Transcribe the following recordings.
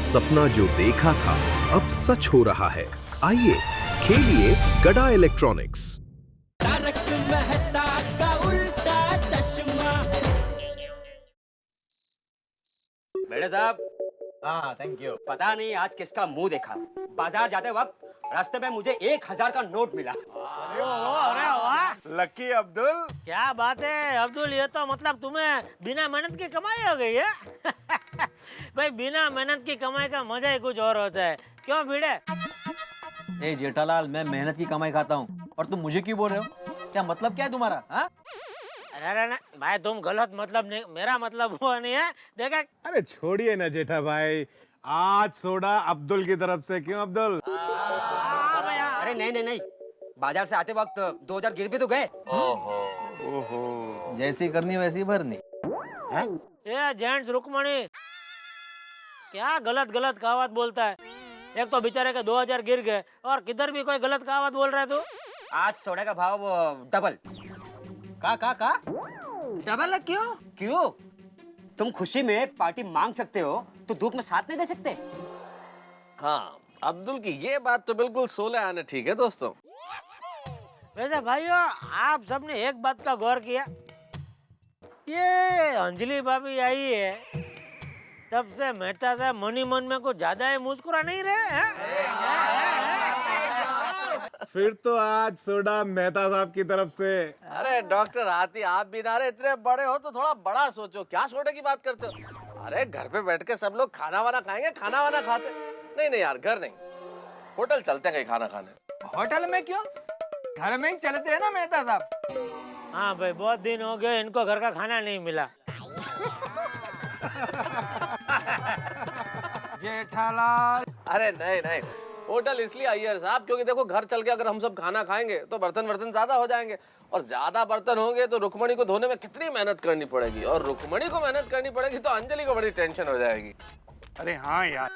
सपना जो देखा था अब सच हो रहा है। आइए खेलिए गड़ा इलेक्ट्रॉनिक्स। तारक मेहता का उल्टा चश्मा। मेरे साहब, हाँ थैंक यू। पता नहीं आज किसका मुंह देखा, बाजार जाते वक्त रास्ते में मुझे 1000 का नोट मिला। अरे वाह, लकी अब्दुल। क्या बात है अब्दुल, ये तो मतलब तुम्हें बिना मेहनत की कमाई हो गई है। भाई बिना मेहनत की कमाई का मजा ही कुछ और होता है, क्यों भिड़े? ए जेठालाल, मैं मेहनत की कमाई खाता हूँ और तुम मुझे क्यों बोल रहे हो? क्या मतलब क्या है तुम्हारा? हाँ? अरे ना भाई, तुम गलत मतलब नहीं, मेरा मतलब वो नहीं है। देखा, अरे छोड़िए ना जेठा भाई, आज सोडा अब्दुल की तरफ से। क्यों अब्दुल? अरे नहीं नहीं नहीं, बाजार से आते वक्त 2000 गिर भी तो गए। ओहो, जैसी करनी वैसी भरनी। ये जेंट्स रुकमणी क्या गलत गलत कहावत बोलता है। एक तो बेचारे के 2000 गिर गए और किधर भी कोई गलत कहावत बोल रहा है तू। आज सोडा का भाव डबल। का डबल है? क्यों? क्यों? तुम खुशी में पार्टी मांग सकते हो तो दुख में साथ नहीं दे सकते? हाँ, अब्दुल की ये बात तो बिल्कुल 16 आने ठीक है दोस्तों। वैसे भाइयों, आप सबने एक बात का गौर किया, ये अंजलि भाभी आई है तब से मेहता साहब मनी मन में कुछ ज्यादा ही मुस्कुरा नहीं रहे हैं? फिर तो आज सोडा मेहता साहब की तरफ से। अरे डॉक्टर हाथी, आप भी ना रहे, इतने बड़े हो तो थोड़ा बड़ा सोचो। क्या सोडे की बात करते हो? अरे घर पे बैठ के सब लोग खाना वाना खाएंगे, खाना वाना खाते नहीं। नहीं यार, घर नहीं, होटल चलते हैं कहीं खाना खाने। होटल में क्यों? घर में ही चलते हैं ना मेहता साहब। हाँ भाई, बहुत दिन हो गए इनको घर का खाना नहीं मिला। जेठालाल, अरे नहीं नहीं, होटल इसलिए आई है साहब क्योंकि देखो, घर चल के अगर हम सब खाना खाएंगे तो बर्तन ज्यादा हो जाएंगे, और ज्यादा बर्तन होंगे तो रुक्मणी को धोने में कितनी मेहनत करनी पड़ेगी, और रुक्मणी को मेहनत करनी पड़ेगी तो अंजलि को बड़ी टेंशन हो जाएगी। अरे हाँ यार,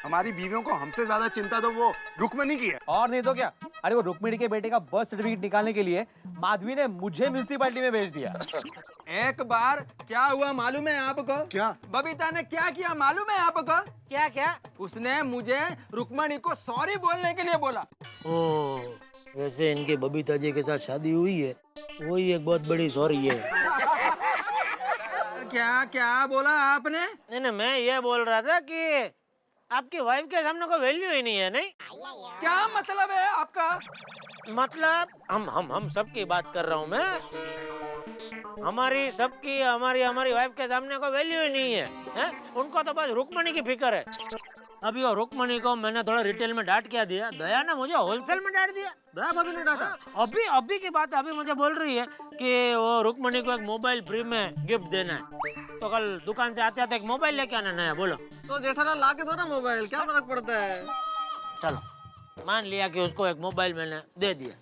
हमारी बीवियों को हमसे ज्यादा चिंता तो वो रुक्मणी की है। और नहीं तो क्या। अरे वो रुक्मिणी के बेटे का बर्थ सर्टिफिकेट निकालने के लिए माधवी ने मुझे म्यूनिसिपैलिटी में भेज दिया। एक बार क्या हुआ मालूम है आपको? क्या? बबीता ने क्या किया मालूम है आपको? क्या क्या? उसने मुझे रुक्मणी को सॉरी बोलने के लिए बोला। ओ, वैसे इनकी बबीता जी के साथ शादी हुई है, वही एक बहुत बड़ी सॉरी है। क्या क्या बोला आपने? नहीं, मैं ये बोल रहा था कि आपकी वाइफ के सामने कोई वैल्यू ही नहीं है। नहीं, क्या मतलब है आपका? मतलब हम सबकी बात कर रहा हूँ मैं। हमारी सबकी, हमारी वाइफ के सामने कोई वैल्यू ही नहीं है, उनको तो बस रुक्मणी की फिक्र है। अभी वो रुक्मणी को मैंने थोड़ा रिटेल में डांट क्या दिया, दया ने मुझे होलसेल में डांट दिया। दया भाभी ने डांटा? अभी की बात अभी मुझे बोल रही है कि वो रुक्मणी को एक मोबाइल फ्री में गिफ्ट देना है, तो कल दुकान से आते आते एक मोबाइल लेके आना नया। बोलो तो जेठालाल ला के दो ना मोबाइल, क्या फर्क पड़ता है? चलो, मान लिया कि उसको एक मोबाइल मैंने दे दिया,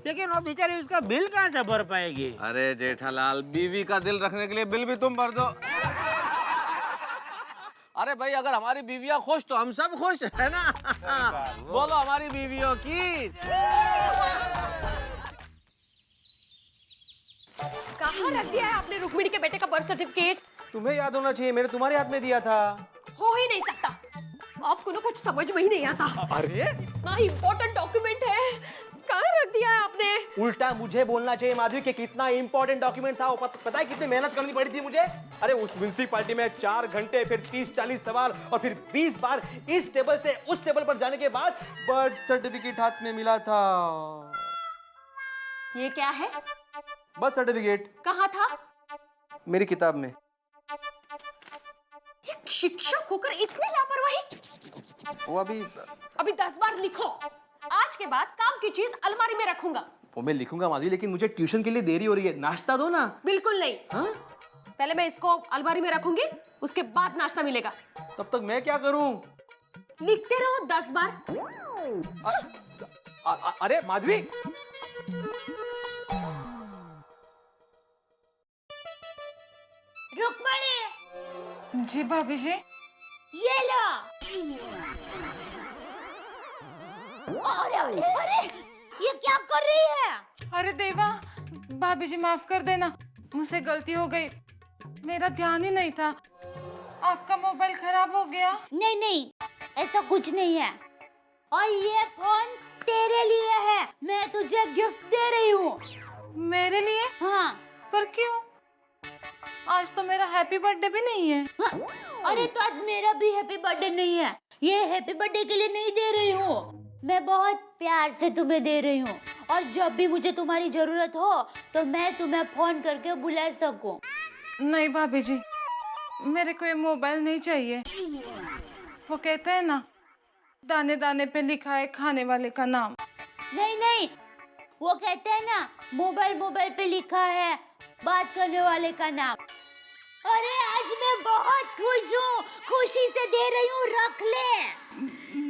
लेकिन वो बेचारी उसका बिल कहाँ से भर पाएगी? अरे जेठालाल, बीवी का दिल रखने के लिए बिल भी तुम भर दो। अरे भाई, अगर हमारी बीवियां खुश तो हम सब खुश है ना। बोलो हमारी बीवियों की। कहाँ रख दिया है आपने रुक्मिणी के बेटे का बर्थ सर्टिफिकेट? तुम्हें याद होना चाहिए, मैंने तुम्हारे हाथ में दिया था। हो ही नहीं सकता, आपको ना कुछ समझ में ही नहीं आता। अरे इतना इम्पोर्टेंट डॉक्यूमेंट है, कहाँ रख दिया है आपने? उल्टा मुझे बोलना चाहिए माधवी कि कितना इंपॉर्टेंट डॉक्यूमेंट था। पता है कितनी मेहनत करनी पड़ी थी मुझे? अरे उस म्युनिसिपैलिटी में 4 घंटे, फिर 30-40 सवाल, और फिर 20 बार इस टेबल से उस टेबल पर जाने के बाद बर्थ सर्टिफिकेट हाथ में मिला था। ये क्या है? बर्थ सर्टिफिकेट कहाँ था? मेरी किताब में। एक शिक्षक होकर इतनी लापरवाही! वो अभी 10 बार लिखो, आज के बाद काम की चीज अलमारी में रखूंगा। वो मैं लिखूंगा माधवी, लेकिन मुझे ट्यूशन के लिए देरी हो रही है, नाश्ता दो ना। बिल्कुल नहीं। हाँ? पहले मैं इसको अलमारी में रखूंगी, उसके बाद नाश्ता मिलेगा। तब तक मैं क्या करूं? लिखते रहो 10 बार। अरे माधवी, रुक्मणी जी। भाभी जी, ये लो। अरे अरे अरे, ये क्या कर रही है? अरे देवा, भाभी जी माफ कर देना, मुझसे गलती हो गई, मेरा ध्यान ही नहीं था। आपका मोबाइल खराब हो गया? नहीं नहीं, ऐसा कुछ नहीं है। और ये फोन तेरे लिए है, मैं तुझे गिफ्ट दे रही हूँ। मेरे लिए? हाँ। पर क्यों? आज तो मेरा हैप्पी बर्थडे भी नहीं है। हाँ। अरे तो आज मेरा भी हैप्पी बर्थडे नहीं है। ये हैप्पी बर्थडे के लिए नहीं दे रही हूँ, मैं बहुत प्यार से तुम्हें दे रही हूँ। और जब भी मुझे तुम्हारी जरूरत हो तो मैं तुम्हें फोन करके बुला सकूं। नहीं भाभी जी, मेरे को ये मोबाइल नहीं चाहिए। वो कहते हैं ना, दाने दाने पे लिखा है खाने वाले का नाम। नहीं नहीं, वो कहते हैं ना, मोबाइल मोबाइल पे लिखा है बात करने वाले का नाम। अरे आज मैं बहुत खुश हूँ, खुशी से दे रही हूँ, रख ले।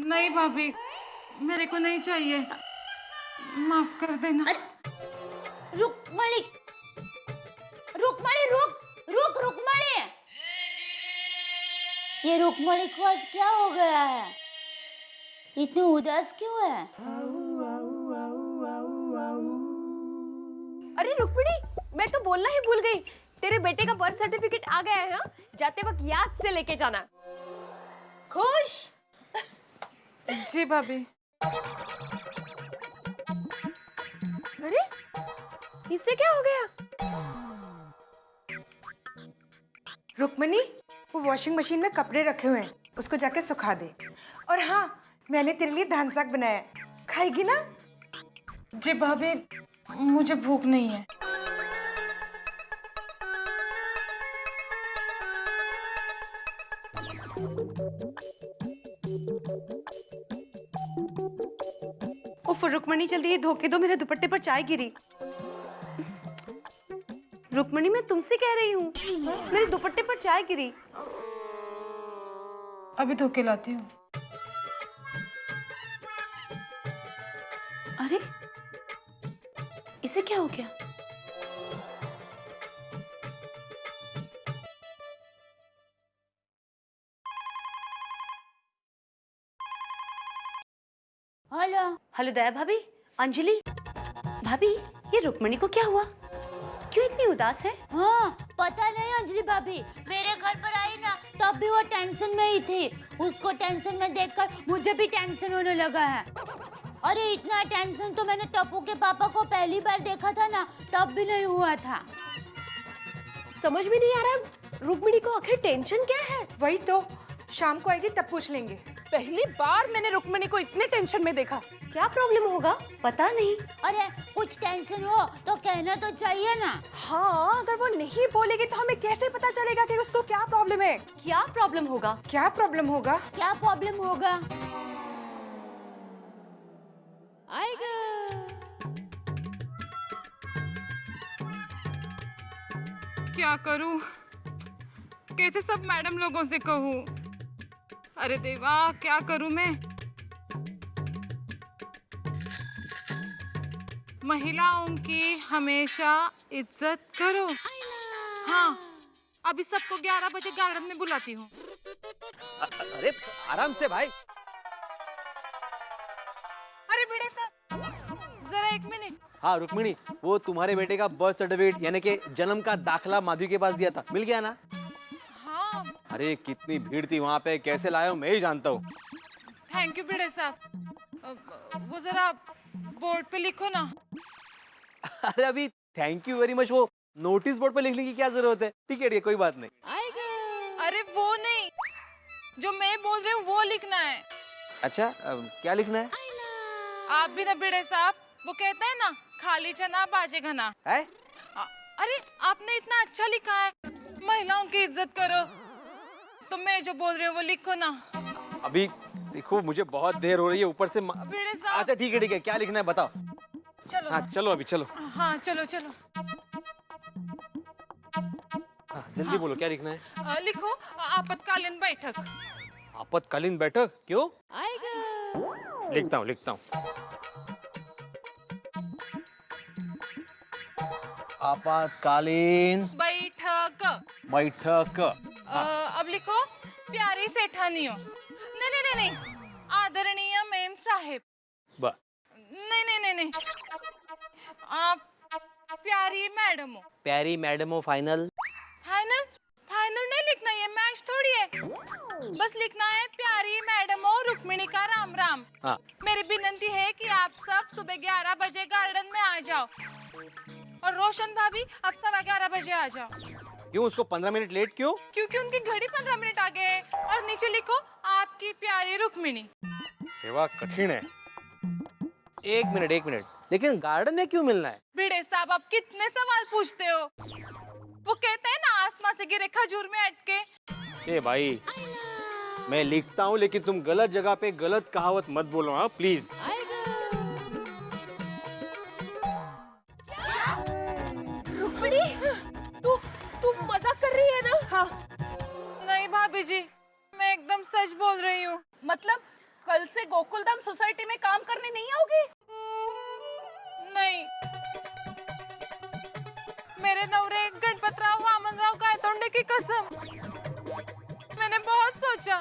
नहीं भाभी, मेरे को नहीं चाहिए, माफ कर देना। रुकमणी, रुकमणी, रुक रुक रुकमणी। ये रुकमणी को आज क्या हो गया है? इतनी उदास क्यों है? अरे रुक्मिणी, मैं तो बोलना ही भूल गई, तेरे बेटे का बर्थ सर्टिफिकेट आ गया है। हाँ? जाते वक्त याद से लेके जाना। खुश? जी भाभी। अरे इससे क्या हो गया? रुक्मिणी, वो वॉशिंग मशीन में कपड़े रखे हुए हैं, उसको जाके सुखा दे। और हाँ, मैंने तेरे लिए धान साग बनाया है, खाएगी ना? जी भाभी, मुझे भूख नहीं है। उफ रुक्मिणी, जल्दी ये धो के दो, मेरे दुपट्टे पर चाय गिरी। रुक्मिणी, मैं तुमसे कह रही हूँ, मेरे दुपट्टे पर चाय गिरी। अभी धो के लाती हूँ। अरे इसे क्या हो गया? हेलो। हेलो दया भाभी, अंजलि भाभी, ये रुक्मिणी को क्या हुआ? क्यों इतनी उदास है? हाँ, पता नहीं अंजलि भाभी, मेरे घर पर आई ना तब भी वो टेंशन में ही थी। उसको टेंशन में देखकर मुझे भी टेंशन होने लगा है। अरे इतना टेंशन तो मैंने टप्पू के पापा को पहली बार देखा था ना, तब भी नहीं हुआ था। समझ में नहीं आ रहा रुक्मिणी को आखिर टेंशन क्या है? वही तो, शाम को आएगी तब पूछ लेंगे। पहली बार मैंने रुक्मिणी को इतने टेंशन में देखा। क्या प्रॉब्लम होगा? पता नहीं। अरे कुछ टेंशन हो तो कहना तो चाहिए ना। हाँ, अगर वो नहीं बोलेगी तो हमें कैसे पता चलेगा कि उसको क्या प्रॉब्लम है? क्या प्रॉब्लम होगा? क्या प्रॉब्लम होगा? क्या प्रॉब्लम होगा? आएगा। क्या करूं? कैसे सब मैडम लोगों से कहूं? अरे देवा, क्या करूं मैं? महिलाओं की हमेशा इज्जत करो। हाँ, अभी सबको 11 बजे गार्डन में बुलाती हूँ। अरे आराम से भाई। अरे भिड़े साहब, जरा एक मिनट। हाँ रुक्मिणी, वो तुम्हारे बेटे का बर्थ सर्टिफिकेट यानी कि जन्म का दाखला माधवी के पास दिया था, मिल गया ना? हाँ। अरे कितनी भीड़ थी वहाँ पे, कैसे लाया हूँ मैं ही जानता हूँ। थैंक यू भिड़े साहब। वो जरा बोर्ड पे लिखो ना। अरे अभी थैंक यू वेरी मच वो नोटिस बोर्ड पे लिखने की क्या जरूरत है? ठीक है कोई बात नहीं। अरे वो नहीं, जो मैं बोल रही हूँ वो लिखना है। अच्छा क्या लिखना है? आप भी ना भिड़े साहब, वो कहते हैं ना, खाली चना बाजे घना है? अरे आपने इतना अच्छा लिखा है, महिलाओं की इज्जत करो, तो मैं जो बोल रही हूँ वो लिखो ना। अभी देखो मुझे बहुत देर हो रही है, ऊपर से भिड़े साहब। अच्छा ठीक है क्या लिखना है बताओ। चलो। हाँ चलो अभी चलो। हाँ चलो चलो। हाँ, जल्दी बोलो क्या लिखना है? लिखो आपातकालीन बैठक। आपातकालीन बैठक? क्यों? लिखता हूँ। आपातकालीन बैठक। अब लिखो प्यारी सेठानियों। नहीं, आदरणीय मेम साहेब। नहीं, आप प्यारी मैडम हो। प्यारी मैडम हो, फाइनल नहीं लिखना, ये मैच थोड़ी है। बस लिखना है प्यारी मैडम हो हाँ। मेरी विनती है कि आप सब सुबह 11 बजे गार्डन में आ जाओ और रोशन भाभी अब 11:15 बजे आ जाओ। क्यों, उसको 15 मिनट लेट क्यों? क्योंकि उनकी घड़ी 15 मिनट आगे है और नीचे लिखो आपकी प्यारी रुक्मिणी। सेवा कठिन है। एक मिनट, लेकिन गार्डन में क्यों मिलना है? भिड़े साहब आप कितने सवाल पूछते हो? वो कहते हैं ना आसमां से गिरे खजूर में अटके। ए भाई, मैं लिखता हूँ लेकिन तुम गलत जगह पे गलत कहावत मत बोलो, हाँ प्लीज। रुक्मिणी, तू मजाक कर रही है ना? हाँ। नहीं भाभी जी, मैं एकदम सच बोल रही हूँ। मतलब कल से गोकुलधाम सोसाइटी में काम करने नहीं आओगी? नहीं, मेरे नवरे गणपतराव वामनराव गायतोंडे की कसम। मैंने बहुत सोचा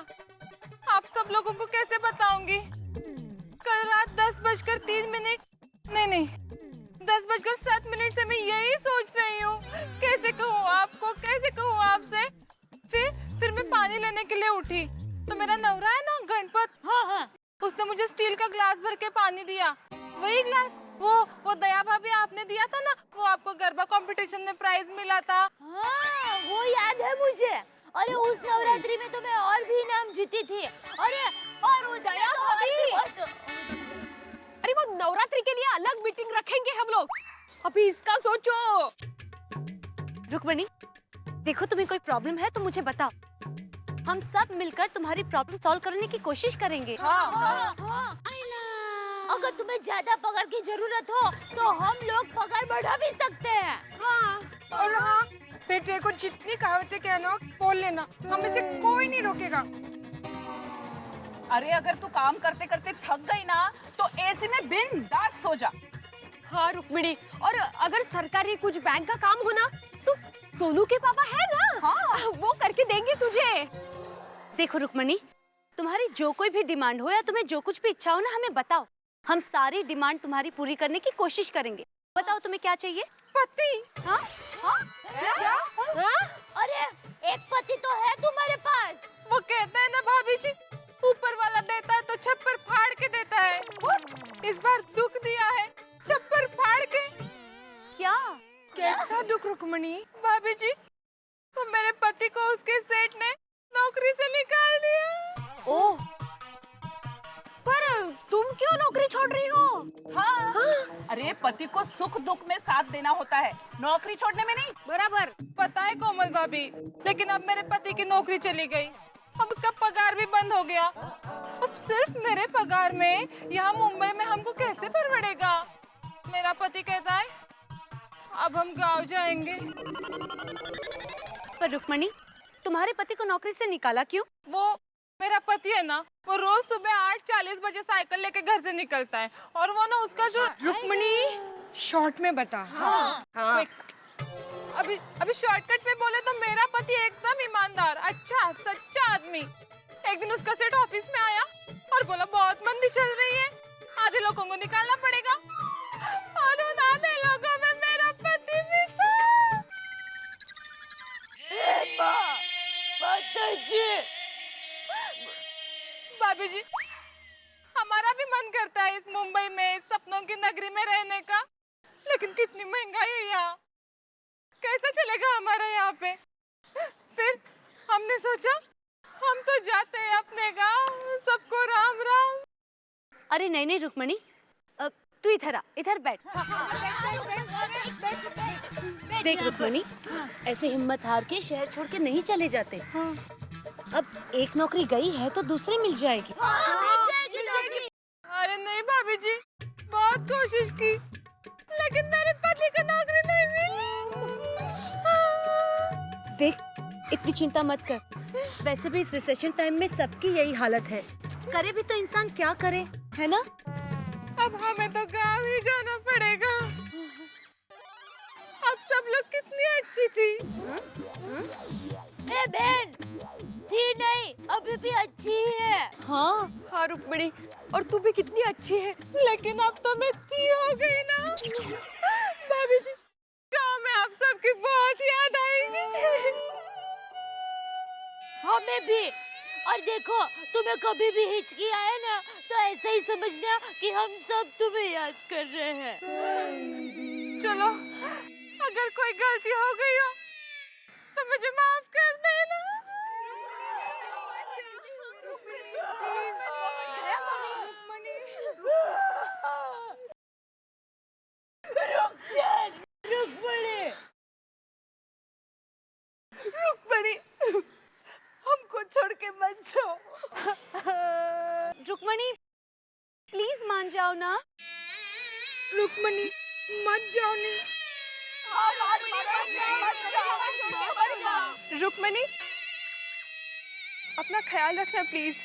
आप सब लोगों को कैसे बताऊंगी। कल रात 10:03 नहीं 10:07 से मैं यही सोच रही हूँ कैसे कहूँ आपको, कैसे कहूँ आपसे। फिर मैं पानी लेने के लिए उठी तो मेरा नवरा है ना गणपत, हाँ। उसने मुझे स्टील का ग्लास भर के पानी दिया। वही ग्लास वो दया भाभी आपने दिया था ना, वो आपको गरबा कंपटीशन में प्राइज मिला था। हाँ, वो याद है मुझे। अरे उस नवरात्रि में तो मैं और भी इनाम जीती थी। अरे और उस दया भाभी, अरे वो नवरात्रि के लिए अलग मीटिंग रखेंगे हम लोग, अभी इसका सोचो। रुक्मिणी, देखो तुम्हें कोई प्रॉब्लम है तो मुझे बताओ, हम सब मिलकर तुम्हारी प्रॉब्लम सॉल्व करने की कोशिश करेंगे। हाँ। अगर तुम्हें ज्यादा पगार की जरूरत हो तो हम लोग पगार बढ़ा भी सकते हैं। हाँ। और हाँ, बेटे को जितनी कहावतें कहना बोल लेना, हमें से कोई नहीं रोकेगा। अरे अगर तू काम करते करते थक गई ना तो एसी में बिंदास सो जा। हाँ रुक्मिणी, और अगर सरकारी कुछ बैंक का काम हो ना तो सोनू के पापा है ना, हाँ, वो करके देंगे तुझे। देखो रुक्मिणी, तुम्हारी जो कोई भी डिमांड हो या तुम्हें जो कुछ भी इच्छा हो ना, हमें बताओ, हम सारी डिमांड तुम्हारी पूरी करने की कोशिश करेंगे। बताओ तुम्हें क्या चाहिए? पति। हाँ? क्या? हाँ? अरे एक पति तो है तुम्हारे पास। वो कहते हैं ना भाभी जी, ऊपर वाला देता है तो छप्पर फाड़ के देता है। इस बार दुख दिया है, छप्पर फाड़ के। क्या? कैसा दुख रुक्मिणी? भाभी जी, वो मेरे पति को उसके सेठ ने नौकरी से निकाल दिया। ओह, पर तुम क्यों नौकरी छोड़ रही हो? हाँ। अरे पति को सुख दुख में साथ देना होता है, नौकरी छोड़ने में नहीं। बराबर। पता है कोमल भाभी, लेकिन अब मेरे पति की नौकरी चली गई, अब उसका पगार भी बंद हो गया। अब सिर्फ मेरे पगार में यहाँ मुंबई में हमको कैसे परवड़ेगा? मेरा पति कहता है अब हम गाँव जाएंगे। पर रुक्मिणी, तुम्हारे पति को नौकरी से निकाला क्यों? वो मेरा पति है ना, वो रोज सुबह 8:40 बजे साइकिल लेके घर से निकलता है, और वो ना उसका जो रुक्मिणी शॉर्ट में बता। हाँ। अभी शॉर्टकट में बोले तो मेरा पति एकदम ईमानदार, अच्छा सच्चा आदमी। एक दिन उसका सेठ ऑफिस में आया और बोला बहुत मंदी चल रही है, आधे लोगों को निकालना पड़ेगा, और उन आधे लोगों में मेरा पति भी था। भाभी जी, हमारा भी मन करता है इस मुंबई में, इस सपनों की नगरी में रहने का, लेकिन कितनी महंगाई है यहाँ, कैसा चलेगा हमारा यहाँ पे? फिर हमने सोचा हम तो जाते हैं अपने गांव, सबको राम राम। अरे नहीं रुक्मिणी, तू इधर आ, इधर बैठ। देख रुक्मिणी, ऐसे हिम्मत हार के शहर छोड़ के नहीं चले जाते। अब एक नौकरी गई है तो दूसरी मिल जाएगी। अरे नहीं भाभी जी, बहुत कोशिश की, लेकिन मेरे पति को नौकरी नहीं मिली। देख, इतनी चिंता मत कर, वैसे भी इस रिसेशन टाइम में सबकी यही हालत है, करे भी तो इंसान क्या करे, है ना? अब हमें तो गाँव ही जाना पड़ेगा। अब सब लोग कितनी अच्छी थी। ए बहन, थी नहीं, अभी भी अच्छी है। हाँ रुक्मिणी, और तू भी कितनी अच्छी है। लेकिन अब तो मैं थी हो गई ना। भाभी जी, गाँव में आप सबकी बहुत याद आएगी। हमें भी, और देखो, तुम्हें कभी भी हिचकी आए ना तो ऐसा ही समझना कि हम सब तुम्हें याद कर रहे हैं। चलो, अगर कोई गलती हो गई हो तो मुझे माफ कर देना। रुक्मणी, हमको छोड़ के मत जाओ। रुक्मणी, प्लीज मान जाओ ना। रुक्मणी, मत जाओ नहीं। रुक्मणी, अपना ख्याल रखना प्लीज।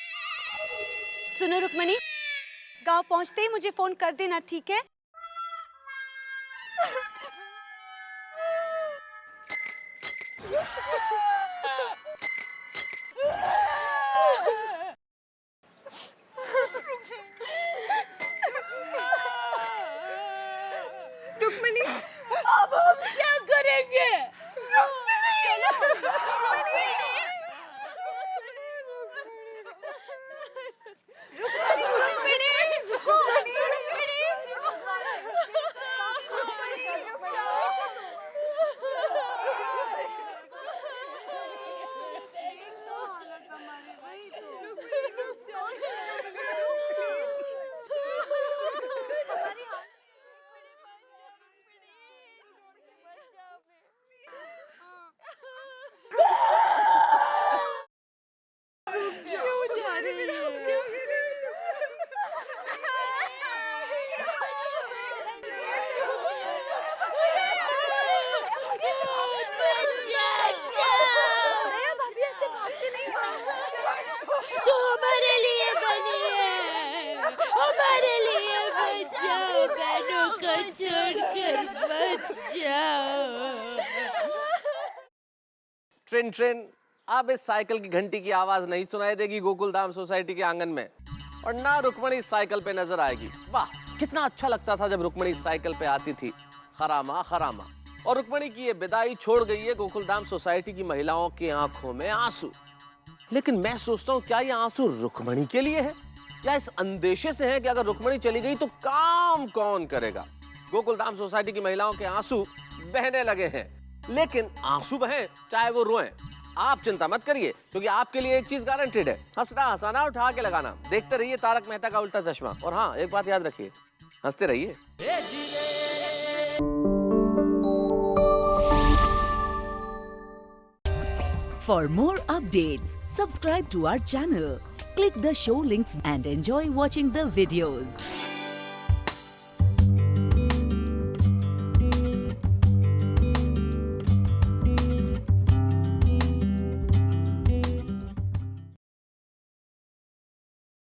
सुनो रुक्मणी, गांव पहुंचते ही मुझे फोन कर देना, ठीक है? रुक्मणी, अब हम क्या करेंगे? ट्रेन ट्रेन, अब इस साइकिल की घंटी की आवाज नहीं सुनाई देगी गोकुलधाम सोसाइटी के आंगन में, और ना रुक्मणी साइकिल पे नजर आएगी। वाह, कितना अच्छा लगता था जब रुक्मणी साइकिल पे आती थी। खरामा खरामा। और रुक्मणी की ये विदाई छोड़ गई है गोकुलधाम सोसाइटी की महिलाओं की आंखों में आंसू। लेकिन मैं सोचता हूँ, क्या ये आंसू रुक्मणी के लिए है या इस अंदेशे से है कि अगर रुक्मणी चली गई तो काम कौन करेगा? गोकुलधाम सोसाइटी की महिलाओं के आंसू बहने लगे हैं, लेकिन आंसू बहें चाहे वो रोएं, आप चिंता मत करिए, क्योंकि आपके लिए एक चीज गारंटेड है, हंसना हंसाना उठा के लगाना। देखते रहिए तारक मेहता का उल्टा चश्मा। और हाँ, एक बात याद रखिए, हंसते रहिए। For more updates, subscribe to our channel, click the show links and enjoy watching the videos.